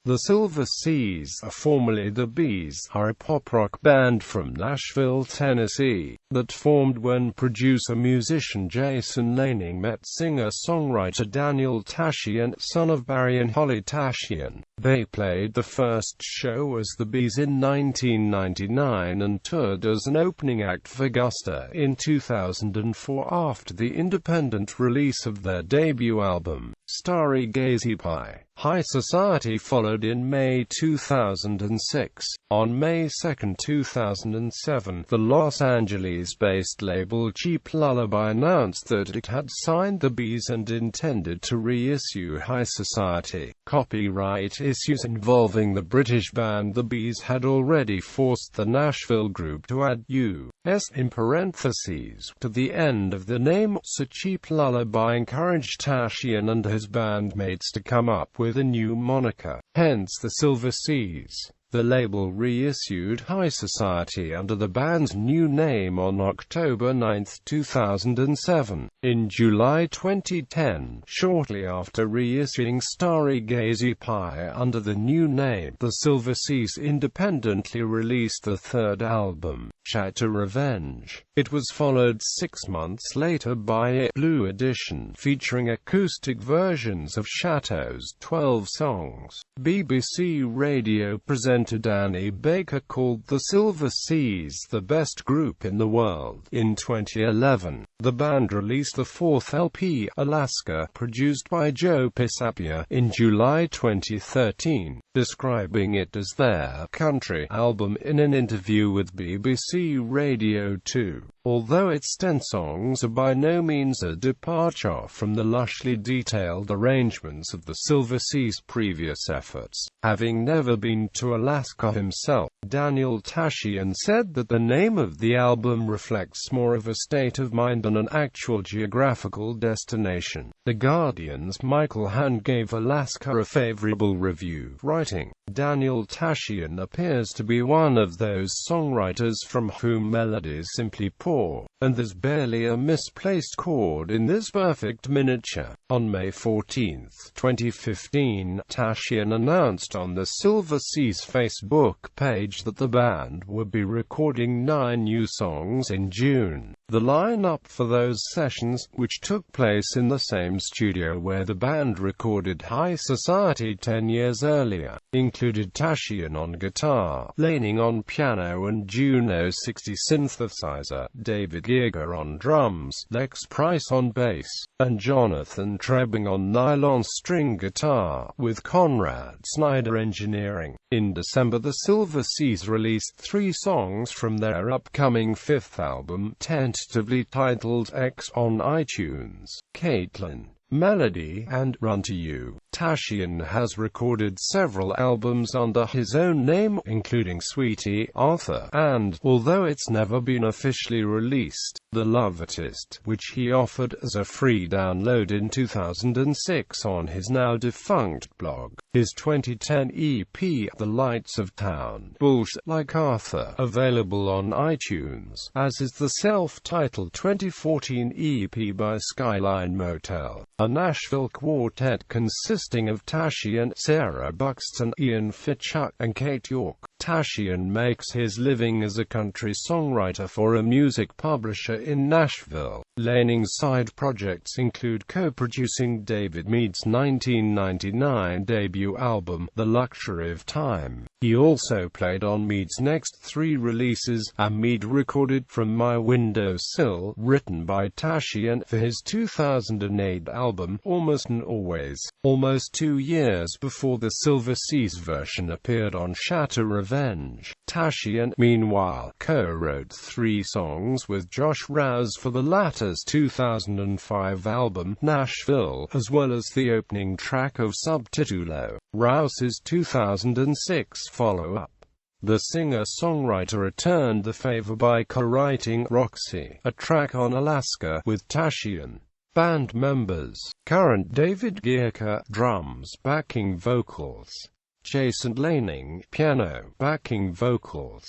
The Silver Seas, formerly the Bees, are a pop-rock band from Nashville, Tennessee, that formed when producer-musician Jason Laning met singer-songwriter Daniel Tashian, son of Barry and Holly Tashian. They played the first show as the Bees in 1999 and toured as an opening act for Gusta in 2004 after the independent release of their debut album, Starry Gazy Pie. High Society followed in May 2006. On May 2, 2007, the Los Angeles-based label Cheap Lullaby announced that it had signed the Bees and intended to reissue High Society. Copyright issues involving the British band The Bees had already forced the Nashville group to add U.S. in parentheses to the end of the name, so Cheap Lullaby encouraged Tashian and his bandmates to come up with a new moniker, hence the Silver Seas. The label reissued High Society under the band's new name on October 9, 2007. In July 2010, shortly after reissuing Starry Gazy Pie under the new name, the Silver Seas independently released the third album, Shatter Revenge. It was followed 6 months later by a Blue Edition, featuring acoustic versions of Shatter's 12 songs. BBC Radio presenter Danny Baker called the Silver Seas the best group in the world. In 2011, the band released the fourth LP, Alaska, produced by Joe Pisapia, in July 2013, describing it as their country album in an interview with BBC Radio 2. Although its 10 songs are by no means a departure from the lushly detailed arrangements of the Silver Seas' previous efforts, having never been to Alaska himself, Daniel Tashian said that the name of the album reflects more of a state of mind than an actual geographical destination. The Guardian's Michael Hand gave Alaska a favorable review, writing, "Daniel Tashian appears to be one of those songwriters from whom melodies simply pour, and there's barely a misplaced chord in this perfect miniature." On May 14, 2015, Tashian announced on the Silver Seas Facebook page that the band would be recording 9 new songs in June. The lineup for those sessions, which took place in the same studio where the band recorded High Society 10 years earlier, included Tashian on guitar, Laning on piano and Juno 60 synthesizer, David Giger on drums, Lex Price on bass, and Jonathan Trebing on nylon string guitar, with Conrad Snyder engineering. In December, the Silver Seas released 3 songs from their upcoming 5th album, tentatively titled X, on iTunes: Caitlin, Melody, and Run to You. Tashian has recorded several albums under his own name, including Sweetie, Arthur, and, although it's never been officially released, The Love Artist, which he offered as a free download in 2006 on his now-defunct blog. His 2010 EP, The Lights of Town, Bullshit Like Arthur, available on iTunes, as is the self-titled 2014 EP by Skyline Motel, a Nashville quartet consisting of Tashian, Sarah Buxton, Ian Fitchuck, and Kate York. Tashian makes his living as a country songwriter for a music publisher in Nashville. Laning's side projects include co-producing David Mead's 1999 debut album, The Luxury of Time. He also played on Mead's next 3 releases, a Mead recorded from My Windowsill, written by Tashian, for his 2008 album, Almost and Always. Almost 2 years before the Silver Seas version appeared on Shatter Revenge. Tashian, meanwhile, co-wrote 3 songs with Josh Rouse for the latter's 2005 album, Nashville, as well as the opening track of Subtitulo, Rouse's 2006 follow-up. The singer-songwriter returned the favor by co-writing Roxy, a track on Alaska, with Tashian. Band members: current David Gierke, drums, backing vocals; Jason Laning, piano, backing vocals;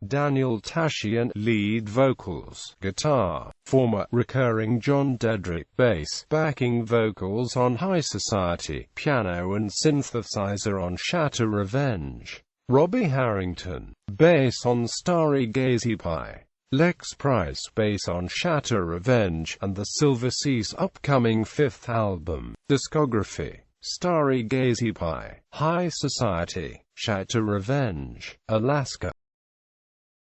Daniel Tashian, lead vocals, guitar, former recurring John Dedrick, bass, backing vocals on High Society, piano and synthesizer on Shatter Revenge. Robbie Harrington, bass on Starry Gazy Pie. Lex Price, bass on Shatter Revenge, and the Silver Seas' upcoming 5th album. Discography: Starry Gazy Pie, High Society, Shatter Revenge, Alaska.